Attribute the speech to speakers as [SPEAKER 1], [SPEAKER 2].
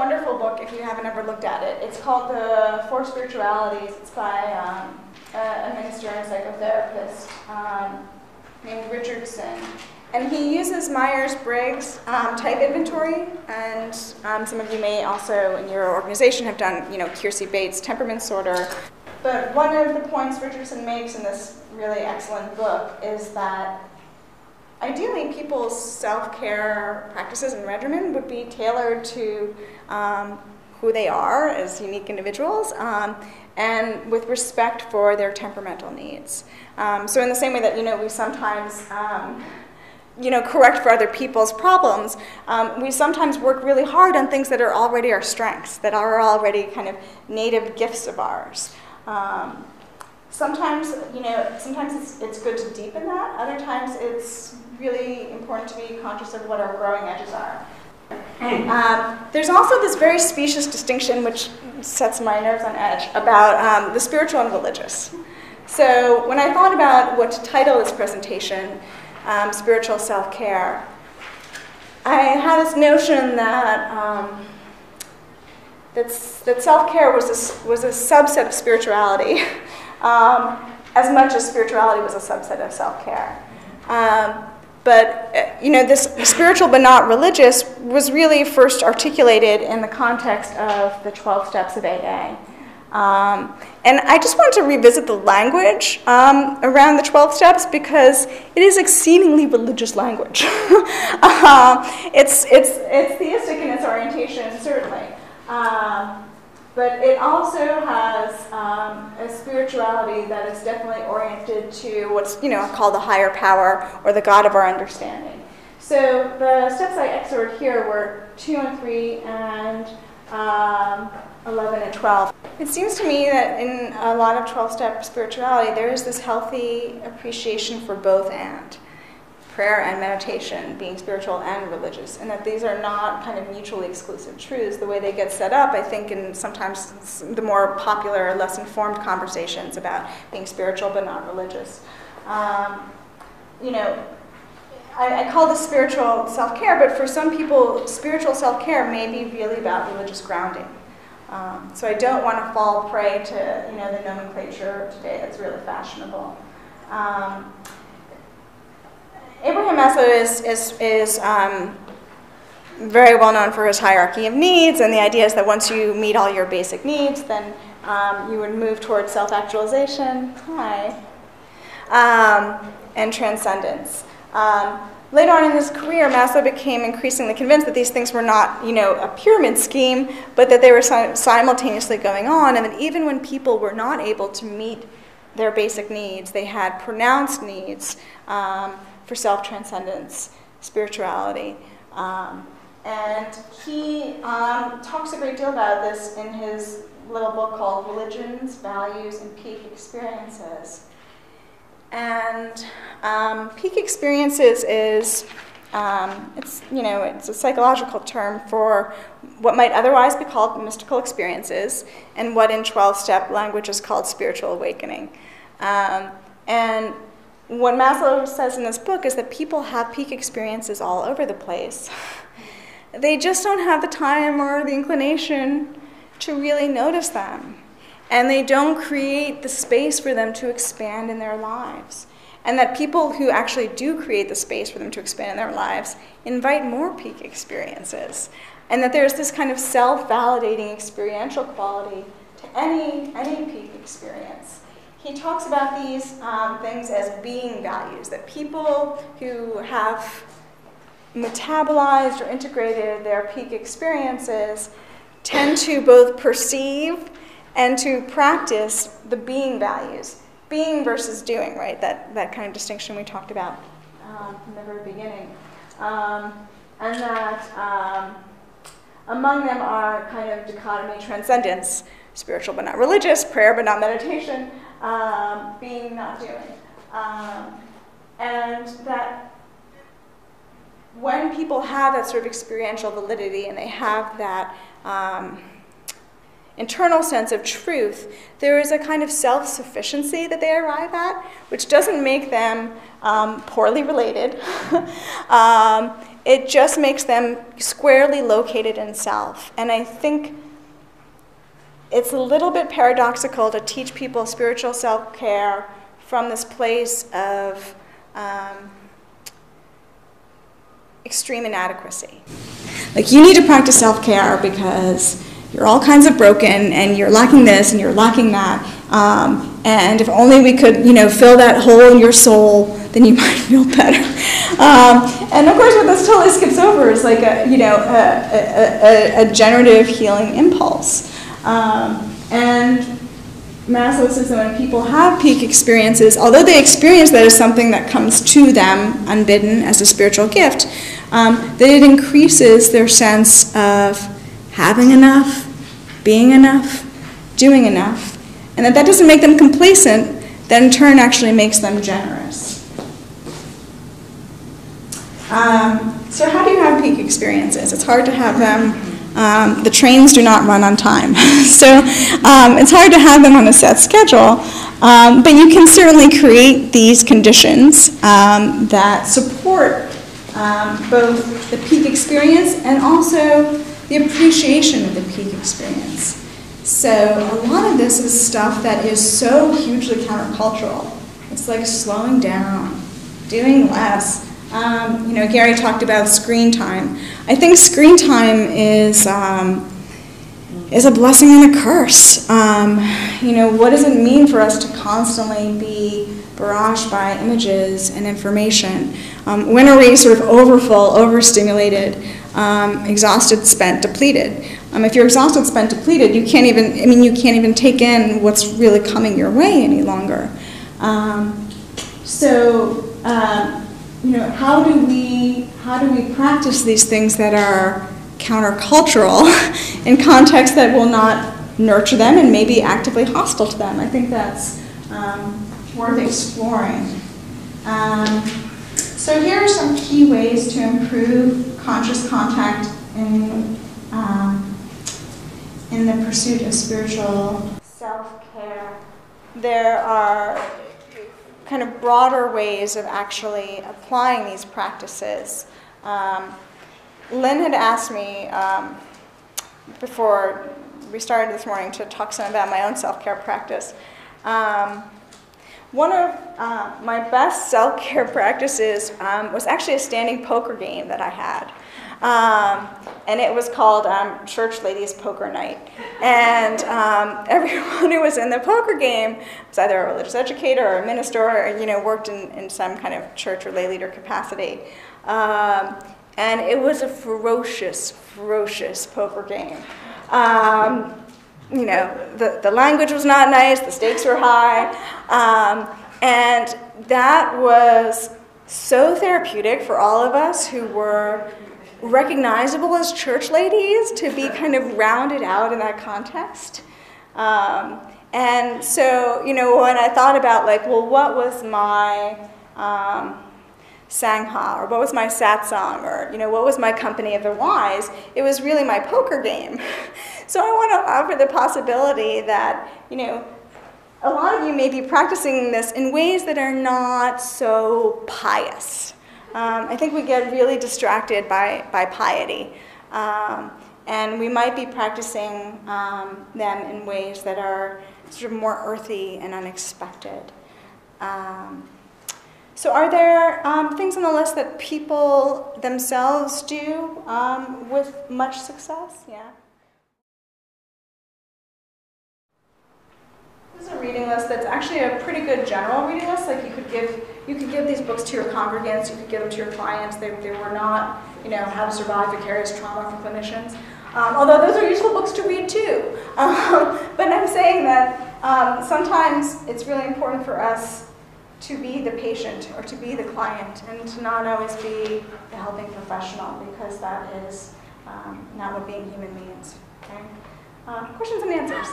[SPEAKER 1] wonderful book if you haven't ever looked at it. It's called The Four Spiritualities. It's by a minister and psychotherapist named Richardson. And he uses Myers-Briggs type inventory, and some of you may also in your organization have done, Kiersey-Bates temperament sorter. But one of the points Richardson makes in this really excellent book is that ideally people's self-care practices and regimen would be tailored to who they are as unique individuals, and with respect for their temperamental needs. So in the same way that, we sometimes correct for other people's problems, we sometimes work really hard on things that are already our strengths, that are already kind of native gifts of ours. Sometimes it's good to deepen that. Other times it's really important to be conscious of what our growing edges are. There's also this very specious distinction which sets my nerves on edge about the spiritual and religious. So when I thought about what to title this presentation, Spiritual Self-Care, I had this notion that that self-care was a subset of spirituality, as much as spirituality was a subset of self-care. But this spiritual but not religious was really first articulated in the context of the 12 steps of AA. And I just wanted to revisit the language around the 12 steps because it is exceedingly religious language. It's theistic in its orientation, certainly. But it also has a spirituality that is definitely oriented to what's called the higher power or the God of our understanding. So the steps I excerpted here were 2 and 3 and 11 and 12. It seems to me that in a lot of 12-step spirituality, there is this healthy appreciation for both and. Prayer and meditation being spiritual and religious, and that these are not kind of mutually exclusive truths. The way they get set up, I think, in sometimes the more popular, less informed conversations about being spiritual but not religious. I call this spiritual self-care, but for some people, spiritual self-care may be really about religious grounding. So I don't want to fall prey to the nomenclature today that's really fashionable. Abraham Maslow is very well known for his hierarchy of needs, and the idea is that once you meet all your basic needs, then you would move towards self-actualization, and transcendence. Later on in his career, Maslow became increasingly convinced that these things were not, a pyramid scheme, but that they were simultaneously going on, and that even when people were not able to meet their basic needs, they had pronounced needs for self-transcendence, spirituality. And he talks a great deal about this in his little book called Religions, Values, and Peak Experiences. And peak experiences is, it's a psychological term for what might otherwise be called mystical experiences, and what in 12-step language is called spiritual awakening. And what Maslow says in this book is that people have peak experiences all over the place. They just don't have the time or the inclination to really notice them. And they don't create the space for them to expand in their lives. And that people who actually do create the space for them to expand in their lives invite more peak experiences. And that there's this kind of self-validating experiential quality to any peak experience. He talks about these things as being values, that people who have metabolized or integrated their peak experiences tend to both perceive and to practice the being values. Being versus doing, right? That kind of distinction we talked about from the very beginning. And that among them are kind of dichotomy, transcendence, spiritual but not religious, prayer but not meditation, being not doing. And that when people have that sort of experiential validity and they have that internal sense of truth, there is a kind of self-sufficiency that they arrive at, which doesn't make them poorly related. it just makes them squarely located in self. And I think it's a little bit paradoxical to teach people spiritual self-care from this place of extreme inadequacy. Like, you need to practice self-care because you're all kinds of broken and you're lacking this and you're lacking that. And if only we could, fill that hole in your soul, then you might feel better. And of course, what this totally skips over is like a generative healing impulse. And Maslow says that when people have peak experiences, although they experience that as something that comes to them unbidden as a spiritual gift, that it increases their sense of having enough, being enough, doing enough, and that doesn't make them complacent, that in turn actually makes them generous. So how do you have peak experiences? It's hard to have them. The trains do not run on time. So it's hard to have them on a set schedule. But you can certainly create these conditions that support both the peak experience and also the appreciation of the peak experience. So a lot of this is stuff that is so hugely countercultural. It's like slowing down, doing less. Gary talked about screen time. I think screen time is a blessing and a curse. What does it mean for us to constantly be barraged by images and information? When are we sort of overfull, overstimulated, exhausted, spent, depleted? If you're exhausted, spent, depleted, you can't even take in what's really coming your way any longer. How do we practice these things that are countercultural in contexts that will not nurture them and may be actively hostile to them? I think that's worth exploring. So here are some key ways to improve conscious contact in the pursuit of spiritual self-care. There are kind of broader ways of actually applying these practices. Lynn had asked me before we started this morning to talk some about my own self-care practice. One of my best self-care practices was actually a standing poker game that I had. And it was called Church Ladies Poker Night. And everyone who was in the poker game was either a religious educator or a minister or, worked in some kind of church or lay leader capacity. And it was a ferocious, ferocious poker game. The language was not nice, the stakes were high. And that was so therapeutic for all of us who were recognizable as church ladies to be kind of rounded out in that context. And so, when I thought about what was my Sangha, or what was my satsang, or what was my company of the wise, it was really my poker game. So I want to offer the possibility that, a lot of you may be practicing this in ways that are not so pious. I think we get really distracted by piety. And we might be practicing them in ways that are sort of more earthy and unexpected. So are there things on the list that people themselves do with much success? Yeah. This is a reading list that's actually a pretty good general reading list. Like you could give these books to your congregants, you could give them to your clients. They were not, How to Survive Vicarious Trauma for Clinicians. Although those are useful books to read too. But I'm saying that sometimes it's really important for us to be the patient or to be the client and to not always be the helping professional, because that is not what being human means. Okay? Questions and answers.